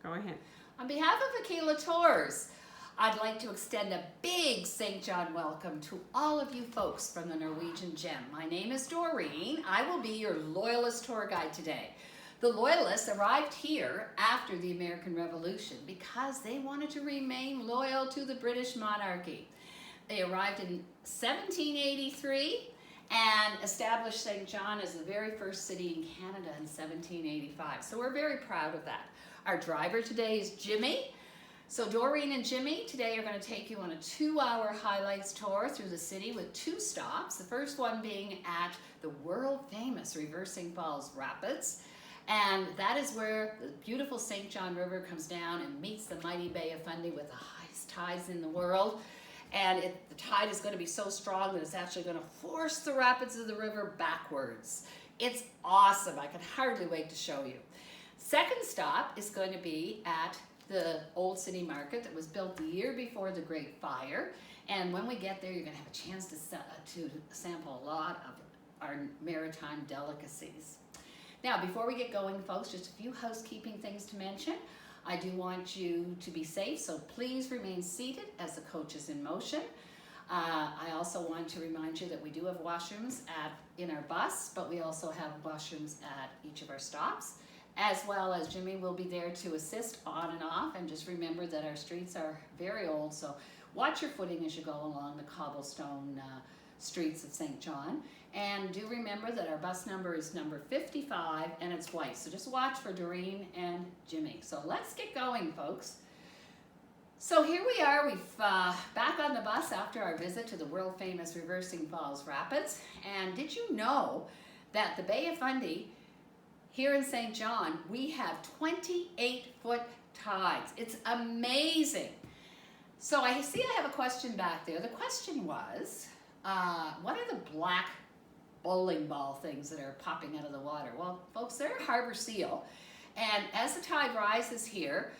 Go ahead. On behalf of Aquila Tours, I'd like to extend a big St. John welcome to all of you folks from the Norwegian Gem. My name is Doreen. I will be your Loyalist tour guide today. The Loyalists arrived here after the American Revolution because they wanted to remain loyal to the British monarchy. They arrived in 1783 and established St. John as the very first city in Canada in 1785. So we're very proud of that. Our driver today is Jimmy. So Doreen and Jimmy today are going to take you on a 2-hour highlights tour through the city with 2 stops. The first one being at the world famous Reversing Falls Rapids. And that is where the beautiful St. John River comes down and meets the mighty Bay of Fundy with the highest tides in the world. And the tide is going to be so strong that it's actually going to force the rapids of the river backwards. It's awesome. I can hardly wait to show you. Second stop is going to be at the Old City Market that was built the year before the Great Fire. And when we get there, you're going to have a chance to sample a lot of our maritime delicacies. Now, before we get going, folks, just a few housekeeping things to mention. I do want you to be safe, so please remain seated as the coach is in motion. I also want to remind you that we do have washrooms in our bus, but we also have washrooms at each of our stops, as well as Jimmy will be there to assist on and off. And just remember that our streets are very old, so watch your footing as you go along the cobblestone streets of St. John. And do remember that our bus number is number 55 and it's white. So just watch for Doreen and Jimmy. So let's get going, folks. So here we are, we've back on the bus after our visit to the world famous Reversing Falls Rapids. And did you know that the Bay of Fundy here in St. John, we have 28-foot tides. It's amazing. So I see I have a question back there. The question was, what are the black bowling ball things that are popping out of the water? Well, folks, they're a harbor seal. And as the tide rises here,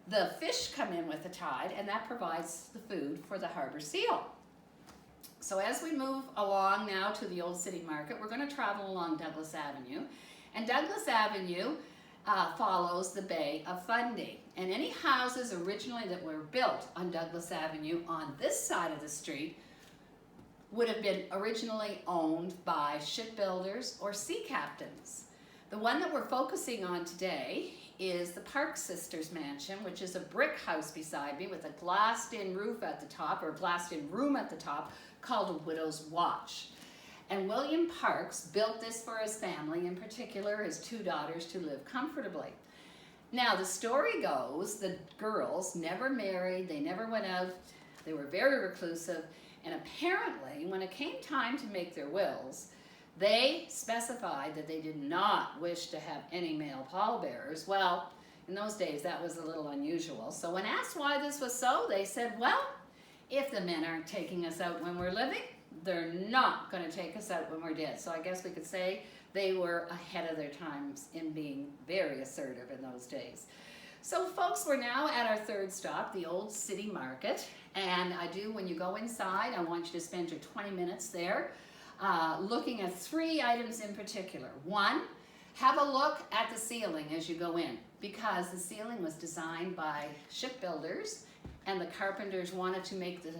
the fish come in with the tide, and that provides the food for the harbor seal. So as we move along now to the Old City Market, we're going to travel along Douglas Avenue. And Douglas Avenue follows the Bay of Fundy. And any houses originally that were built on Douglas Avenue on this side of the street would have been originally owned by shipbuilders or sea captains. The one that we're focusing on today is the Park Sisters Mansion, which is a brick house beside me with a glassed-in roof at the top, or a glassed-in room at the top, called a Widow's Watch. And William Parks built this for his family, in particular his 2 daughters, to live comfortably. Now, the story goes the girls never married, they never went out, they were very reclusive, and apparently, when it came time to make their wills, they specified that they did not wish to have any male pallbearers. Well, in those days, that was a little unusual. So when asked why this was so, they said, well, if the men aren't taking us out when we're living, they're not going to take us out when we're dead. So I guess we could say they were ahead of their times in being very assertive in those days. So folks, we're now at our 3rd stop, the Old City Market. And when you go inside, I want you to spend your 20 minutes there looking at 3 items in particular. 1, have a look at the ceiling as you go in, because the ceiling was designed by shipbuilders and the carpenters wanted to make the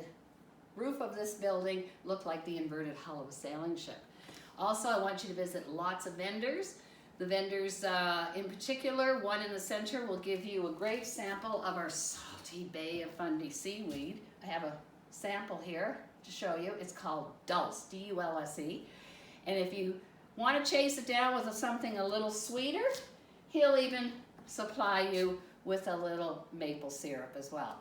roof of this building look like the inverted hull of a sailing ship. Also, I want you to visit lots of vendors. The vendors in particular, one in the center will give you a great sample of our salty Bay of Fundy seaweed. I have a sample here to show you. It's called Dulce, D-U-L-S-E. And if you want to chase it down with something a little sweeter, he'll even supply you with a little maple syrup as well.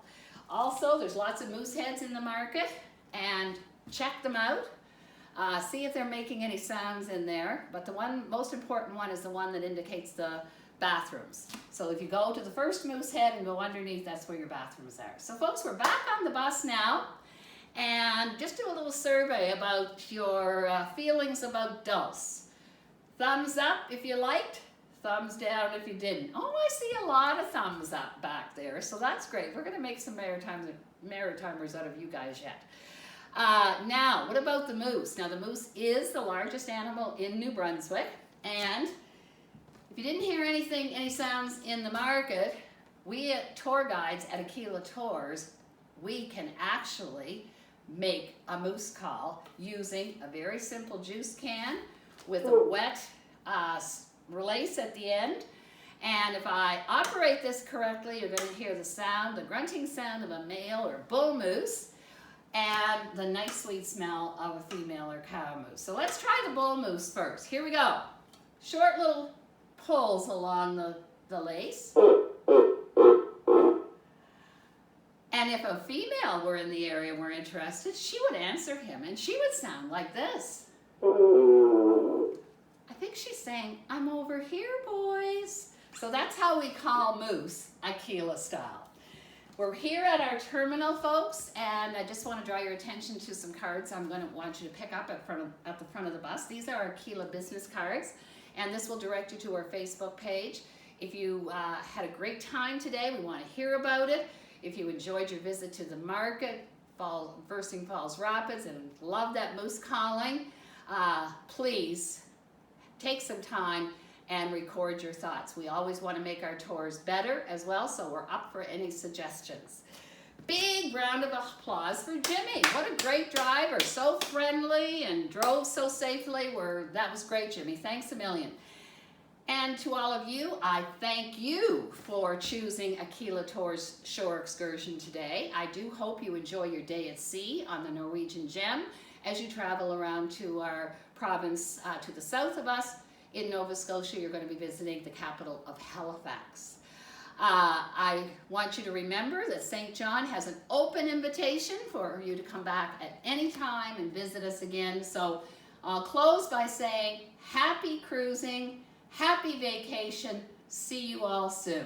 Also, there's lots of moose heads in the market, and check them out. See if they're making any sounds in there, but the most important one is the one that indicates the bathrooms. So if you go to the first moose head and go underneath, that's where your bathrooms are. So folks, we're back on the bus now, and just do a little survey about your feelings about Dulce. Thumbs up if you liked, thumbs down if you didn't. Oh, I see a lot of thumbs up back there, so that's great. We're going to make some Maritimers out of you guys yet. Now, what about the moose? Now, the moose is the largest animal in New Brunswick, and if you didn't hear any sounds in the market, we tour guides at Aquila Tours, we can actually make a moose call using a very simple juice can with a wet release at the end. And if I operate this correctly, you're going to hear the sound, the grunting sound of a male or bull moose, and the nice sweet smell of a female or cow moose. So let's try the bull moose first. Here we go. Short little pulls along the lace. And if a female were in the area and were interested, she would answer him, and she would sound like this. I think she's saying, "I'm over here, boys." So that's how we call moose, Aquila style. We're here at our terminal, folks, and I just want to draw your attention to some cards I'm going to want you to pick up at the front of the bus. These are our Aquila business cards, and this will direct you to our Facebook page. If you had a great time today, we want to hear about it. If you enjoyed your visit to the market, Versing Falls Rapids, and love that moose calling, please take some time and record your thoughts. We always want to make our tours better as well, so we're up for any suggestions. Big round of applause for Jimmy. What a great driver, so friendly and drove so safely. That was great, Jimmy. Thanks a million. And to all of you, I thank you for choosing Aquila Tours Shore Excursion today. I do hope you enjoy your day at sea on the Norwegian Gem as you travel around to our province to the south of us. In Nova Scotia, you're going to be visiting the capital of Halifax. I want you to remember that St. John has an open invitation for you to come back at any time and visit us again. So I'll close by saying happy cruising, happy vacation. See you all soon.